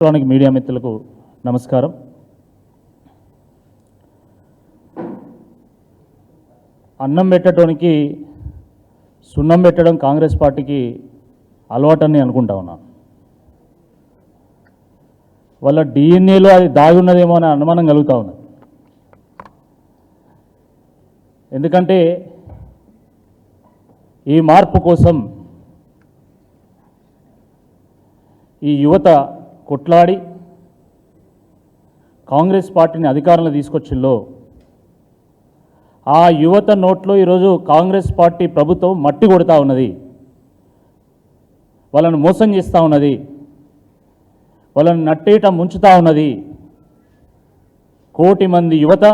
Electronic media మిత్రులకు నమస్కారం. అన్నం పెట్టడానికి సున్నం పెట్టడం కాంగ్రెస్ పార్టీకి అలవాటని అనుకుంటా ఉన్నాను. వాళ్ళ డిఎన్ఏలో అది దాగి ఉన్నదేమో అని అనుమానం కలుగుతూ ఉన్నది. ఎందుకంటే ఈ మార్పు కోసం ఈ యువత కొట్లాడి కాంగ్రెస్ పార్టీని అధికారంలో తీసుకొచ్చిల్లో ఆ యువత నోట్లో ఈరోజు కాంగ్రెస్ పార్టీ ప్రభుత్వం మట్టి కొడతా ఉన్నది, వాళ్ళను మోసం చేస్తూ ఉన్నది, వాళ్ళని నట్టేట ముంచుతూ ఉన్నది. కోటి మంది యువత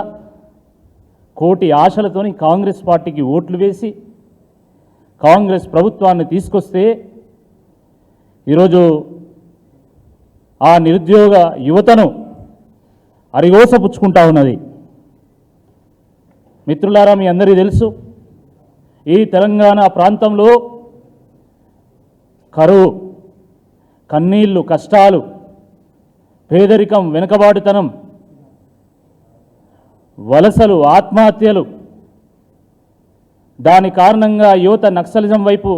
కోటి ఆశలతోని కాంగ్రెస్ పార్టీకి ఓట్లు వేసి కాంగ్రెస్ ప్రభుత్వాన్ని తీసుకొస్తే ఈరోజు ఆ నిరుద్యోగ యువతను అరిగోసపుచ్చుకుంటా ఉన్నది. మిత్రులారా, మీ అందరికీ తెలుసు, ఈ తెలంగాణ ప్రాంతంలో కరువు, కన్నీళ్ళు, కష్టాలు, పేదరికం, వెనుకబాటుతనం, వలసలు, ఆత్మహత్యలు, దాని కారణంగా యువత నక్సలిజం వైపు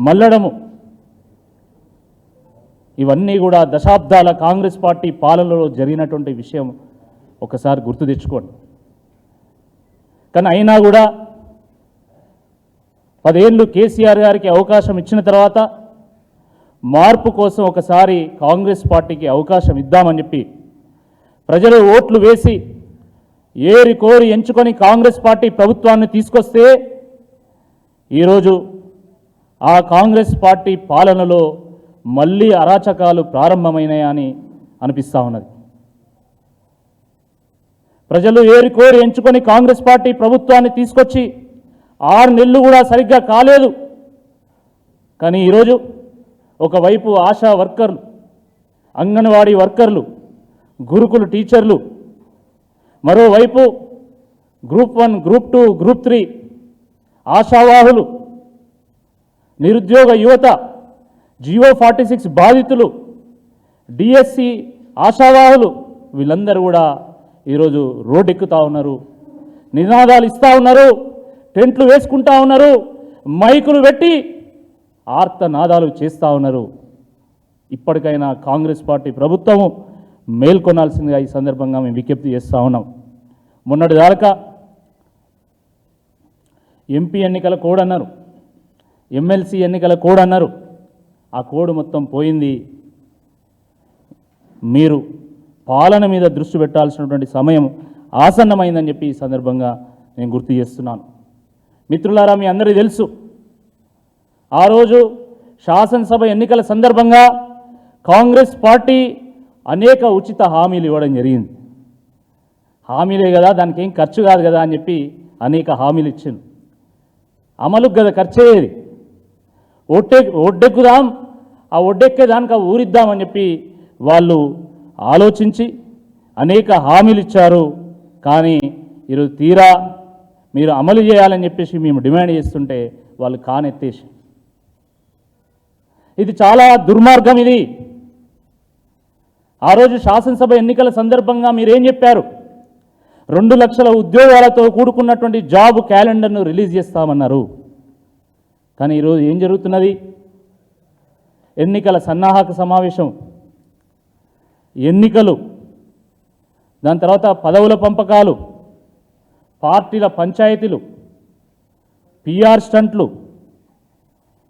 మళ్ళడము, ఇవన్నీ కూడా దశాబ్దాల కాంగ్రెస్ పార్టీ పాలనలో జరిగినటువంటి విషయం ఒకసారి గుర్తు తెచ్చుకోండి. కానీ అయినా కూడా 10 ఏళ్ళు కేసీఆర్ గారికి అవకాశం ఇచ్చిన తర్వాత మార్పు కోసం ఒకసారి కాంగ్రెస్ పార్టీకి అవకాశం ఇద్దామని చెప్పి ప్రజలు ఓట్లు వేసి ఏరి కోరి ఎంచుకొని కాంగ్రెస్ పార్టీ ప్రభుత్వాన్ని తీసుకొస్తే ఈరోజు ఆ కాంగ్రెస్ పార్టీ పాలనలో మళ్ళీ అరాచకాలు ప్రారంభమైనాయని అనిపిస్తూ ఉన్నది. ప్రజలు ఏరికోరి ఎంచుకొని కాంగ్రెస్ పార్టీ ప్రభుత్వాన్ని తీసుకొచ్చి 6 నెలలు కూడా సరిగ్గా కాలేదు. కానీ ఈరోజు ఒకవైపు ఆశా వర్కర్లు, అంగన్వాడీ వర్కర్లు, గురుకుల టీచర్లు, మరోవైపు గ్రూప్ 1, గ్రూప్ 2, గ్రూప్ 3 ఆశావాహులు, నిరుద్యోగ యువత, జియో 46 బాధితులు, డిఎస్సి ఆశావాహులు, వీళ్ళందరూ కూడా ఈరోజు రోడ్డెక్కుతూ ఉన్నారు, నినాదాలు ఇస్తూ ఉన్నారు, టెంట్లు వేసుకుంటా ఉన్నారు, మైకులు పెట్టి ఆర్తనాదాలు చేస్తూ ఉన్నారు. ఇప్పటికైనా కాంగ్రెస్ పార్టీ ప్రభుత్వము మేల్కొనాల్సిందిగా ఈ సందర్భంగా మేము విజ్ఞప్తి చేస్తూ ఉన్నాం. మొన్నటి దాకా ఎంపీ ఎన్నికల కోడ్ అన్నారు, ఎమ్మెల్సీ ఎన్నికల కోడ్ అన్నారు. ఆ కోడ్ మొత్తం పోయింది. మీరు పాలన మీద దృష్టి పెట్టాల్సినటువంటి సమయం ఆసన్నమైందని చెప్పి ఈ సందర్భంగా నేను గుర్తు చేస్తున్నాను. మిత్రులారా, మీ అందరికీ తెలుసు, ఆ రోజు శాసనసభ ఎన్నికల సందర్భంగా కాంగ్రెస్ పార్టీ అనేక ఉచిత హామీలు ఇవ్వడం జరిగింది. హామీలే కదా, దానికి ఏం ఖర్చు కాదు కదా అని చెప్పి అనేక హామీలు ఇచ్చింది. అమలుకు కదా ఖర్చు అయ్యేది. ఒడ్డెక్కుదాం, ఆ ఒడ్డెక్కే దానికి ఊరిద్దామని చెప్పి వాళ్ళు ఆలోచించి అనేక హామీలు ఇచ్చారు. కానీ ఈరోజు తీరా మీరు అమలు చేయాలని చెప్పేసి మేము డిమాండ్ చేస్తుంటే వాళ్ళు కానెత్తేసి, ఇది చాలా దుర్మార్గం. ఇది ఆ రోజు శాసనసభ ఎన్నికల సందర్భంగా మీరేం చెప్పారు? 2 లక్షల ఉద్యోగాలతో కూడుకున్నటువంటి జాబ్ క్యాలెండర్ను రిలీజ్ చేస్తామన్నారు. కానీ ఈరోజు ఏం జరుగుతున్నది? ఎన్నికల సన్నాహక సమావేశం, ఎన్నికలు, దాని తర్వాత పదవుల పంపకాలు, పార్టీల పంచాయతీలు, పిఆర్ స్టంట్లు,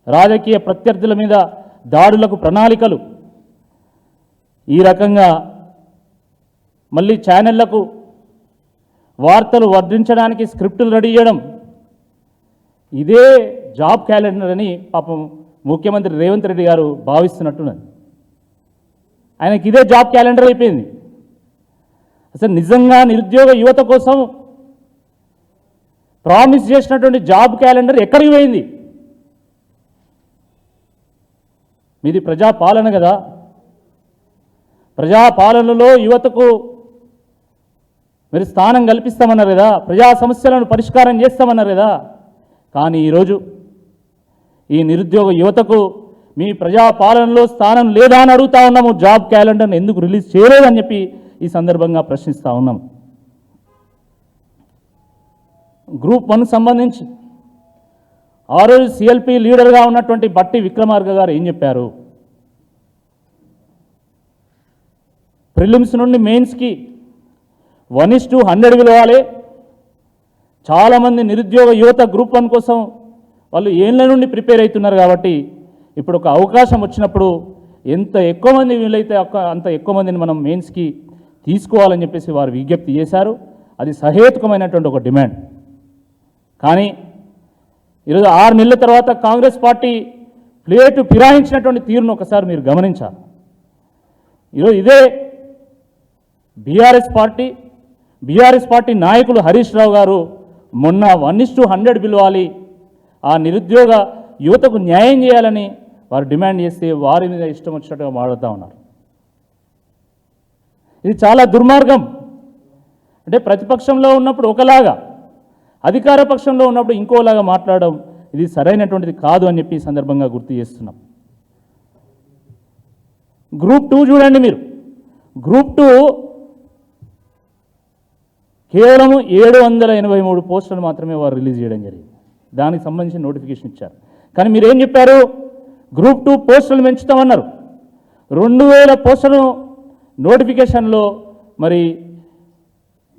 రాజకీయ ప్రత్యర్థుల మీద దాడులకు ప్రణాళికలు, ఈ రకంగా మళ్ళీ ఛానళ్లకు వార్తలు వర్ధించడానికి స్క్రిప్టులు రెడీ చేయడం, ఇదే జాబ్ క్యాలెండర్ అని పాపం ముఖ్యమంత్రి రేవంత్ రెడ్డి గారు భావిస్తున్నట్టున్నది. ఆయనకి ఇదే జాబ్ క్యాలెండర్ అయిపోయింది. అసలు నిజంగా నిరుద్యోగ యువత కోసం ప్రామిస్ చేసినటువంటి జాబ్ క్యాలెండర్ ఎక్కడికి పోయింది? మీది ప్రజాపాలన కదా, ప్రజాపాలనలో యువతకు మీరు స్థానం కల్పిస్తామన్నారు కదా, ప్రజా సమస్యలను పరిష్కారం చేస్తామన్నారు కదా. కానీ ఈరోజు ఈ నిరుద్యోగ యువతకు మీ ప్రజాపాలనలో స్థానం లేదా అని అడుగుతా ఉన్నాము. జాబ్ క్యాలెండర్ని ఎందుకు రిలీజ్ చేయలేదని చెప్పి ఈ సందర్భంగా ప్రశ్నిస్తూ ఉన్నాం. గ్రూప్ 1 సంబంధించి ఆ రోజు సిఎల్పి లీడర్గా ఉన్నటువంటి బట్టి విక్రమార్క గారు ఏం చెప్పారు? ప్రిలిమ్స్ నుండి మెయిన్స్కి 1:100 పిలవాలి. చాలామంది నిరుద్యోగ యువత గ్రూప్ 1 కోసం వాళ్ళు ఏళ్ళ నుండి ప్రిపేర్ అవుతున్నారు కాబట్టి ఇప్పుడు ఒక అవకాశం వచ్చినప్పుడు ఎంత ఎక్కువ మంది వీలైతే అంత ఎక్కువ మందిని మనం మెయిన్స్కి తీసుకోవాలని చెప్పేసి వారు విజ్ఞప్తి చేశారు. అది సహేతుకమైనటువంటి ఒక డిమాండ్. కానీ ఈరోజు 6 నెలల తర్వాత కాంగ్రెస్ పార్టీ ప్లేటు ఫిరాయించినటువంటి తీరును ఒకసారి మీరు గమనించాలి. ఈరోజు ఇదే బీఆర్ఎస్ పార్టీ నాయకులు హరీష్ రావు గారు మొన్న 1:100 పిలవాలి, ఆ నిరుద్యోగ యువతకు న్యాయం చేయాలని వారు డిమాండ్ చేస్తే వారి మీద ఇష్టం వచ్చినట్టుగా మాట్లాడుతూ ఉన్నారు. ఇది చాలా దుర్మార్గం. అంటే ప్రతిపక్షంలో ఉన్నప్పుడు ఒకలాగా, అధికార పక్షంలో ఉన్నప్పుడు ఇంకోలాగా మాట్లాడడం ఇది సరైనటువంటిది కాదు అని చెప్పి ఈ సందర్భంగా గుర్తు చేస్తున్నాం. గ్రూప్ 2 చూడండి మీరు. గ్రూప్ 2 కేవలం 783 పోస్టులు మాత్రమే వారు రిలీజ్ చేయడం జరిగింది. దానికి సంబంధించిన నోటిఫికేషన్ ఇచ్చారు. కానీ మీరు ఏం చెప్పారు? గ్రూప్ 2 పోస్టులు పెంచుతామన్నారు. 2000 పోస్టులను నోటిఫికేషన్లో మరి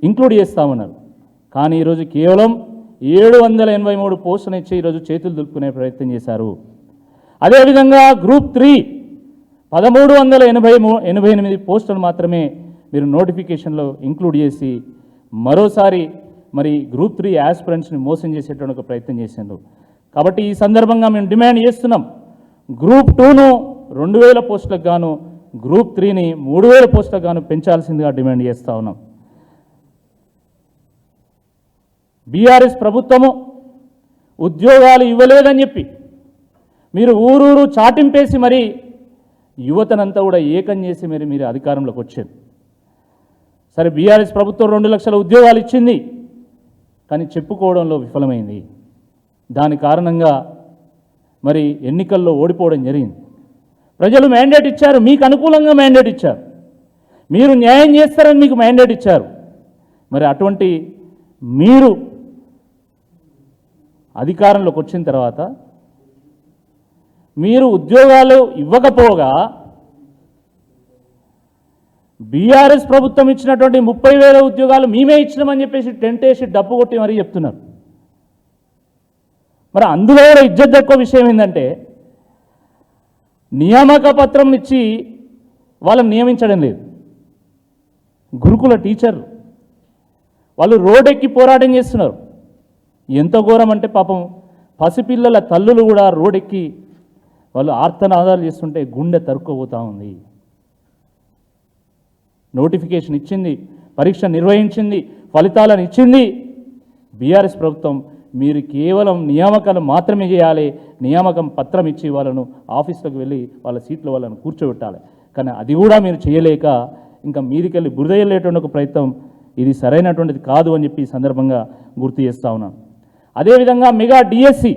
ఇంక్లూడ్ చేస్తామన్నారు. కానీ ఈరోజు కేవలం 783 పోస్టులను ఇచ్చి ఈరోజు చేతులు దులుపుకునే ప్రయత్నం చేశారు. అదేవిధంగా గ్రూప్ 3 1388 పోస్టులు మాత్రమే మీరు నోటిఫికేషన్లో ఇంక్లూడ్ చేసి మరోసారి మరి గ్రూప్ 3 యాస్పిరెంట్స్ని మోసం చేసేటువంటి ఒక ప్రయత్నం చేశారు. కాబట్టి ఈ సందర్భంగా మేము డిమాండ్ చేస్తున్నాం, గ్రూప్ 2ను 2000 పోస్టులకు గాను, గ్రూప్ 3ని 3000 పోస్టులకు గాను పెంచాల్సిందిగా డిమాండ్ చేస్తూ ఉన్నాం. బీఆర్ఎస్ ప్రభుత్వము ఉద్యోగాలు ఇవ్వలేదని చెప్పి మీరు ఊరూరు చాటింపేసి మరి యువతనంతా కూడా ఏకం చేసి మీరు అధికారంలోకి వచ్చారు. సరే, బీఆర్ఎస్ ప్రభుత్వం 2 లక్షల ఉద్యోగాలు ఇచ్చింది, కానీ చెప్పుకోవడంలో విఫలమైంది. దాని కారణంగా మరి ఎన్నికల్లో ఓడిపోవడం జరిగింది. ప్రజలు మ్యాండేట్ ఇచ్చారు, మీకు అనుకూలంగా మ్యాండేట్ ఇచ్చారు, మీరు న్యాయం చేస్తారని మీకు మ్యాండేట్ ఇచ్చారు. మరి అటువంటి మీరు అధికారంలోకి వచ్చిన తర్వాత మీరు ఉద్యోగాలు ఇవ్వకపోగా బీఆర్ఎస్ ప్రభుత్వం ఇచ్చినటువంటి 30,000 ఉద్యోగాలు మేమే ఇచ్చినామని చెప్పేసి టెంట్ వేసి డబ్బు కొట్టి మరీ చెప్తున్నారు. మరి అందులో కూడా ఇజ్జత్ తక్కువ విషయం ఏంటంటే నియామక పత్రం ఇచ్చి వాళ్ళని నియమించడం లేదు. గురుకుల టీచర్లు వాళ్ళు రోడ్డెక్కి పోరాటం చేస్తున్నారు. ఎంత ఘోరం అంటే పాపం పసిపిల్లల తల్లులు కూడా రోడ్డెక్కి వాళ్ళు ఆర్తనాదాలు చేస్తుంటే గుండె తరుక్కుపోతూ ఉంది. నోటిఫికేషన్ ఇచ్చింది, పరీక్ష నిర్వహించింది, ఫలితాలను ఇచ్చింది బీఆర్ఎస్ ప్రభుత్వం. మీరు కేవలం నియామకాలు మాత్రమే చేయాలి, నియామకం పత్రం ఇచ్చి వాళ్ళను ఆఫీసులకు వెళ్ళి వాళ్ళ సీట్లో వాళ్ళను కూర్చోబెట్టాలి. కానీ అది కూడా మీరు చేయలేక ఇంకా మీదికెళ్ళి బురద వెళ్ళేటువంటి ఒక ప్రయత్నం ఇది సరైనటువంటిది కాదు అని చెప్పి ఈ సందర్భంగా గుర్తు చేస్తూ ఉన్నాను. అదేవిధంగా మెగా డిఎస్సి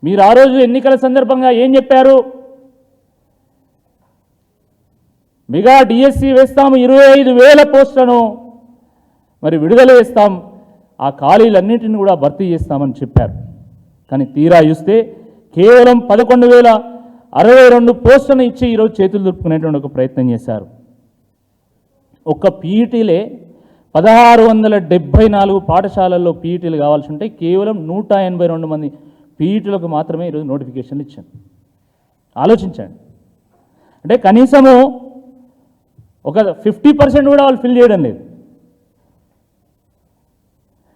మీరు ఆ రోజు ఎన్నికల సందర్భంగా ఏం చెప్పారు? మెగా డిఎస్సి వేస్తాము, 25,000 పోస్టులను మరి విడుదల చేస్తాం, ఆ ఖాళీలన్నింటిని కూడా భర్తీ చేస్తామని చెప్పారు. కానీ తీరా చూస్తే కేవలం 11,062 పోస్టులను ఇచ్చి ఈరోజు చేతులు దులుపుకునేటువంటి ఒక ప్రయత్నం చేశారు. ఒక్క పీఈటీలే 1674 పాఠశాలల్లో పీఈటీలు కావాల్సి ఉంటే కేవలం 182 మంది పీఈటీలకు మాత్రమే ఈరోజు నోటిఫికేషన్లు ఇచ్చాను. ఆలోచించండి. అంటే కనీసము ఒక 50% కూడా వాళ్ళు ఫిల్ చేయడం లేదు.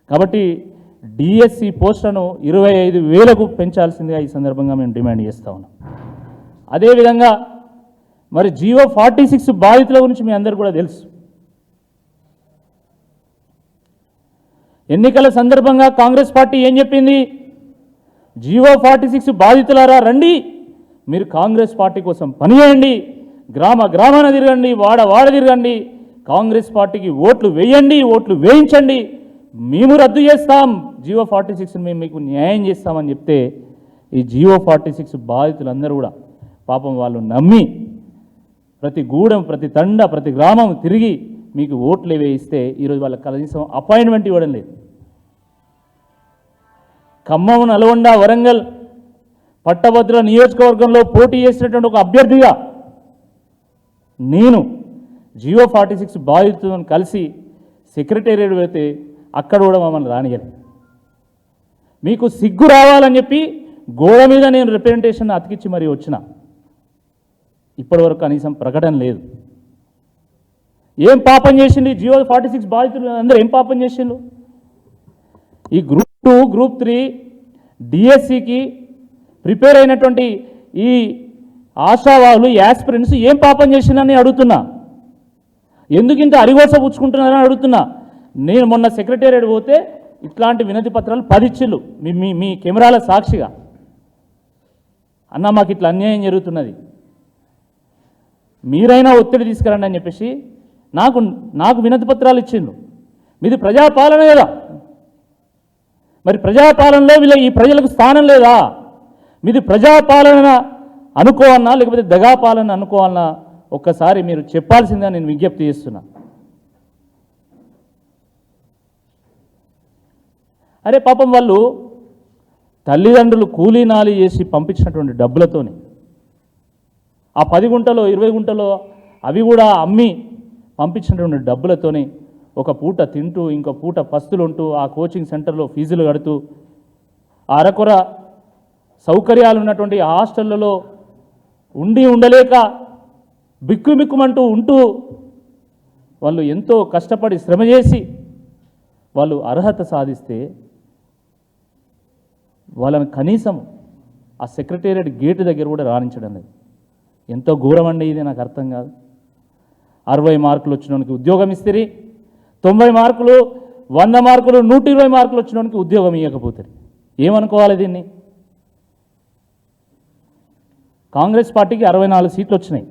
కాబట్టి డిఎస్సి పోస్టులను 25,000కు పెంచాల్సిందిగా ఈ సందర్భంగా మేము డిమాండ్ చేస్తూ ఉన్నాం. అదేవిధంగా మరి జియో 46 బాధితుల గురించి మీ అందరికీ కూడా తెలుసు. ఎన్నికల సందర్భంగా కాంగ్రెస్ పార్టీ ఏం చెప్పింది? జియో 46 బాధితులారా రండి, మీరు కాంగ్రెస్ పార్టీ కోసం పనిచేయండి, గ్రామ గ్రామాన తిరగండి, వాడ వాడ తిరగండి, కాంగ్రెస్ పార్టీకి ఓట్లు వేయండి, ఓట్లు వేయించండి, మేము రద్దు చేస్తాం జియో 46ని, మేము మీకు న్యాయం చేస్తామని చెప్తే ఈ జియో 46 బాధితులందరూ కూడా పాపం వాళ్ళు నమ్మి ప్రతి గూడెం, ప్రతి తండ, ప్రతి గ్రామం తిరిగి మీకు ఓట్లు వేయిస్తే ఈరోజు వాళ్ళకి కనీసం అపాయింట్మెంట్ ఇవ్వడం లేదు. ఖమ్మం, నల్గొండ, వరంగల్, పట్టభద్రుల నియోజకవర్గంలో పోటీ చేసినటువంటి ఒక అభ్యర్థిగా నేను జియో 46 బాధితులను కలిసి సెక్రటేరియట్ పెడితే అక్కడ కూడా మమ్మల్ని రానియలేదు. మీకు సిగ్గు రావాలని చెప్పి గోడ మీద నేను రిప్రజెంటేషన్ అతికిచ్చి మరీ వచ్చిన. ఇప్పటివరకు కనీసం ప్రకటన లేదు. ఏం పాపం చేసింది జియో 46 బాధితులు అందరూ ఏం పాపం చేసిండు? ఈ గ్రూప్ 2, గ్రూప్ 3 డిఎస్సికి ప్రిపేర్ అయినటువంటి ఈ ఆశావాహులు, యాస్పిరెంట్స్ ఏం పాపం చేసిందని అడుగుతున్నా. ఎందుకు ఇంత అరిగోస పుచ్చుకుంటున్నారని అడుగుతున్నా. నేను మొన్న సెక్రటేరియట్ పోతే ఇట్లాంటి వినతి పత్రాలు 10 ఇచ్చిళ్ళు మీ కెమెరాల సాక్షిగా. అన్న మాకు ఇట్లా అన్యాయం జరుగుతున్నది, మీరైనా ఒత్తిడి తీసుకురండి అని చెప్పేసి నాకు వినతి పత్రాలు ఇచ్చిండు. మీది ప్రజాపాలన కదా, మరి ప్రజాపాలనలో ఈ ప్రజలకు స్థానం లేదా? మీది ప్రజాపాలన అనుకోవాలన్నా లేకపోతే దగాపాలన అనుకోవాలన్నా ఒక్కసారి మీరు చెప్పాల్సిందే నేను విజ్ఞప్తి చేస్తున్నా. అరే పాపం వాళ్ళు తల్లిదండ్రులు కూలీ నాలి చేసి పంపించినటువంటి డబ్బులతోనే ఆ 10 గుంటలో 20 గుంటలో అవి కూడా అమ్మి పంపించినటువంటి డబ్బులతోనే ఒక పూట తింటూ ఇంకో పూట పస్తులుంటూ ఆ కోచింగ్ సెంటర్లో ఫీజులు కడుతూ అరకొర సౌకర్యాలు ఉన్నటువంటి హాస్టళ్లలో ఉండలేక బిక్కుమిక్కుమంటూ ఉంటూ వాళ్ళు ఎంతో కష్టపడి శ్రమ చేసి వాళ్ళు అర్హత సాధిస్తే వాళ్ళని కనీసం ఆ సెక్రటేరియట్ గేటు దగ్గర కూడా రాణించడం లేదు. ఎంతో ఘోరం అండి ఇది, నాకు అర్థం కాదు. 60 మార్కులు వచ్చినోనికి ఉద్యోగం ఇస్తే, 90 మార్కులు, 100 మార్కులు, 120 మార్కులు వచ్చినోనికి ఉద్యోగం ఇవ్వకపోతారు. ఏమనుకోవాలి దీన్ని? కాంగ్రెస్ పార్టీకి 64 సీట్లు వచ్చినాయి.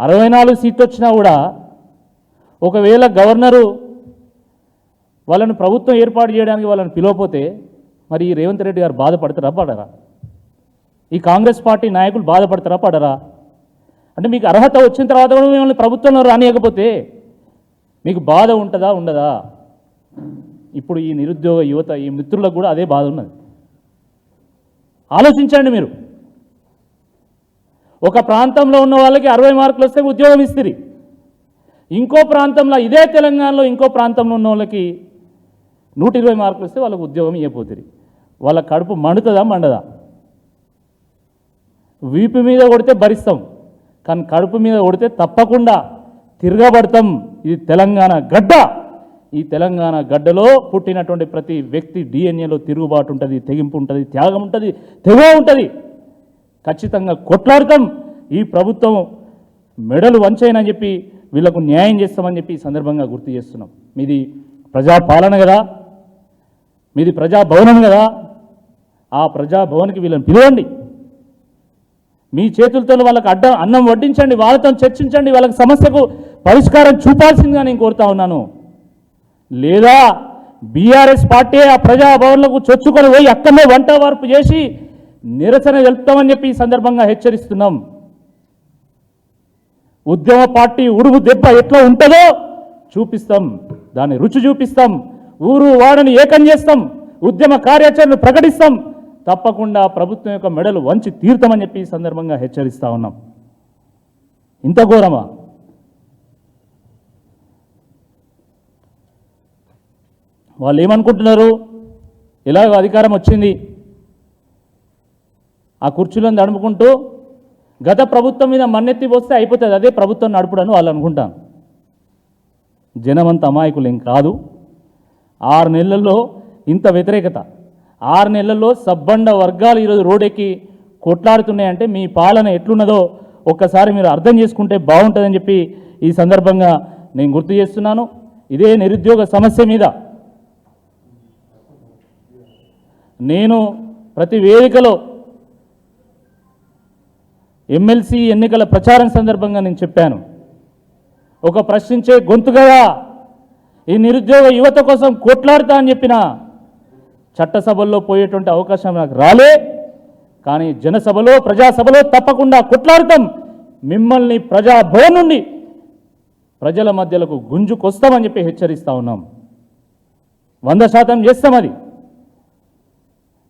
64 సీట్లు వచ్చినా కూడా ఒకవేళ గవర్నరు వాళ్ళని ప్రభుత్వం ఏర్పాటు చేయడానికి వాళ్ళని పిలవపోతే మరి ఈ రేవంత్ రెడ్డి గారు బాధపడతారా పడరా? ఈ కాంగ్రెస్ పార్టీ నాయకులు బాధపడతారా పడరా? అంటే మీకు అర్హత వచ్చిన తర్వాత కూడా మిమ్మల్ని ప్రభుత్వంలో రానియకపోతే మీకు బాధ ఉంటుందా ఉండదా? ఇప్పుడు ఈ నిరుద్యోగ యువత, ఈ మిత్రులకు కూడా అదే బాధ ఉన్నది. ఆలోచించండి మీరు. ఒక ప్రాంతంలో ఉన్న వాళ్ళకి 60 మార్కులు వస్తే ఉద్యోగం ఇస్తుంది, ఇంకో ప్రాంతంలో ఇదే తెలంగాణలో ఇంకో ప్రాంతంలో ఉన్న వాళ్ళకి 120 మార్కులు వస్తే వాళ్ళకి ఉద్యోగం ఇవ్వకపోతుంది. వాళ్ళ కడుపు మండుతుందా మండదా? వీపు మీద కొడితే భరిస్తాం, కానీ కడుపు మీద కొడితే తప్పకుండా తిరగబడతాం. ఇది తెలంగాణ గడ్డ. ఈ తెలంగాణ గడ్డలో పుట్టినటువంటి ప్రతి వ్యక్తి డిఎన్ఏలో తిరుగుబాటు ఉంటుంది, తెగింపు ఉంటుంది, త్యాగం ఉంటుంది, తెగ ఉంటుంది. ఖచ్చితంగా కొట్లాడతాం. ఈ ప్రభుత్వం మెడలు వంచైనని చెప్పి వీళ్లకు న్యాయం చేస్తామని చెప్పి ఈ సందర్భంగా గుర్తు చేస్తున్నాం. మీది ప్రజాపాలన కదా, మీది ప్రజాభవనం కదా. ఆ ప్రజాభవన్కి వీళ్ళని పిలవండి, మీ చేతులతో వాళ్ళకి అన్నం వడ్డించండి, వాళ్ళతో చర్చించండి, వాళ్ళకి సమస్యకు పరిష్కారం చూపాల్సిందిగా నేను కోరుతా ఉన్నాను. లేదా బీఆర్ఎస్ పార్టీ ఆ ప్రజాభవన్లకు చొచ్చుకొని పోయి అక్కడనే వంట వార్పు చేసి నిరసన తెలుపుతామని చెప్పి ఈ సందర్భంగా హెచ్చరిస్తున్నాం. ఉద్యమ పార్టీ ఉడుగు దెబ్బ ఎట్లా ఉంటుందో చూపిస్తాం, దాన్ని రుచి చూపిస్తాం, ఊరు వాడని ఏకం చేస్తాం, ఉద్యమ కార్యాచరణ ప్రకటిస్తాం. తప్పకుండా ప్రభుత్వం యొక్క మెడలు వంచి తీరుతామని చెప్పి ఈ సందర్భంగా హెచ్చరిస్తా ఉన్నాం. ఇంత ఘోరమా? వాళ్ళు ఏమనుకుంటున్నారు? ఎలాగో అధికారం వచ్చింది, ఆ కుర్చీలను నడుపుకుంటూ గత ప్రభుత్వం మీద మన్నెత్తి పోస్తే అయిపోతుంది, అదే ప్రభుత్వం నడుపుడని వాళ్ళు అనుకుంటాను. జనమంత అమాయకులు ఏం కాదు. 6 నెలల్లో ఇంత వ్యతిరేకత, 6 నెలల్లో సబ్బండ వర్గాలు ఈరోజు రోడ్డెక్కి కొట్లాడుతున్నాయంటే మీ పాలన ఎట్లున్నదో ఒక్కసారి మీరు అర్థం చేసుకుంటే బాగుంటుందని చెప్పి ఈ సందర్భంగా నేను గుర్తు చేస్తున్నాను. ఇదే నిరుద్యోగ సమస్య మీద నేను ప్రతి వేదికలో ఎమ్మెల్సీ ఎన్నికల ప్రచారం సందర్భంగా నేను చెప్పాను, ఒక ప్రశ్నించే గొంతుగా ఈ నిరుద్యోగ యువత కోసం కొట్లాడుతా అని చెప్పిన చట్టసభల్లో పోయేటువంటి అవకాశం నాకు రాలే. కానీ జనసభలో ప్రజాసభలో తప్పకుండా కొట్లాడతాం. మిమ్మల్ని ప్రజాభవన్ నుండి ప్రజల మధ్యలకు గుంజుకొస్తామని చెప్పి హెచ్చరిస్తూ ఉన్నాం. 100% చేస్తాం. అది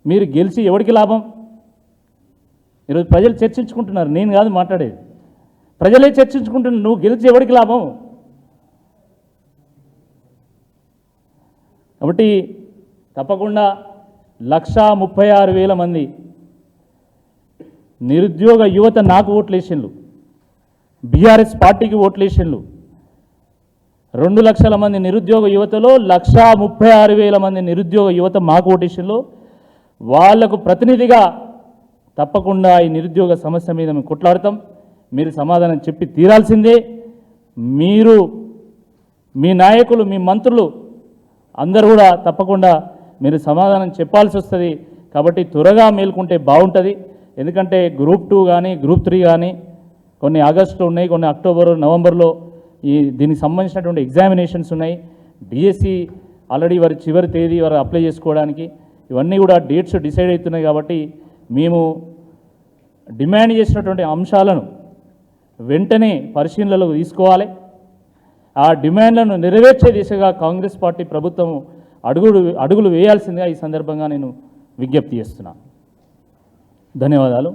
మీరు గెలిచి ఎవరికి లాభం? ఈరోజు ప్రజలు చర్చించుకుంటున్నారు, నేను కాదు మాట్లాడేది, ప్రజలే చర్చించుకుంటున్నారు. నువ్వు గెలిచి ఎవరికి లాభం? కాబట్టి తప్పకుండా 136,000 మంది నిరుద్యోగ యువత నాకు ఓట్లేసిండ్రు, బీఆర్ఎస్ పార్టీకి ఓట్లేసిండ్రు. 2 లక్షల మంది నిరుద్యోగ యువతలో 136,000 మంది నిరుద్యోగ యువత మాకు ఓటేసిండ్రు. వాళ్లకు ప్రతినిధిగా తప్పకుండా ఈ నిరుద్యోగ సమస్య మీద మేము కొట్లాడతాం. మీరు సమాధానం చెప్పి తీరాల్సిందే. మీరు, మీ నాయకులు, మీ మంత్రులు అందరూ కూడా తప్పకుండా మీరు సమాధానం చెప్పాల్సి వస్తుంది. కాబట్టి త్వరగా మేల్కొంటే బాగుంటుంది. ఎందుకంటే గ్రూప్ 2 కానీ గ్రూప్ 3 కానీ కొన్ని ఆగస్టులో ఉన్నాయి, కొన్ని అక్టోబర్ నవంబర్లో దీనికి సంబంధించినటువంటి ఎగ్జామినేషన్స్ ఉన్నాయి. డిఎస్సి ఆల్రెడీ వారి చివరి తేదీ వారు అప్లై చేసుకోవడానికి, ఇవన్నీ కూడా డేట్స్ డిసైడ్ అవుతున్నాయి. కాబట్టి మేము డిమాండ్ చేసినటువంటి అంశాలను వెంటనే పరిశీలనలోకి తీసుకోవాలి. ఆ డిమాండ్లను నెరవేర్చే దిశగా కాంగ్రెస్ పార్టీ ప్రభుత్వం అడుగులు వేయాల్సిందిగా ఈ సందర్భంగా నేను విజ్ఞప్తి చేస్తున్నాను. ధన్యవాదాలు.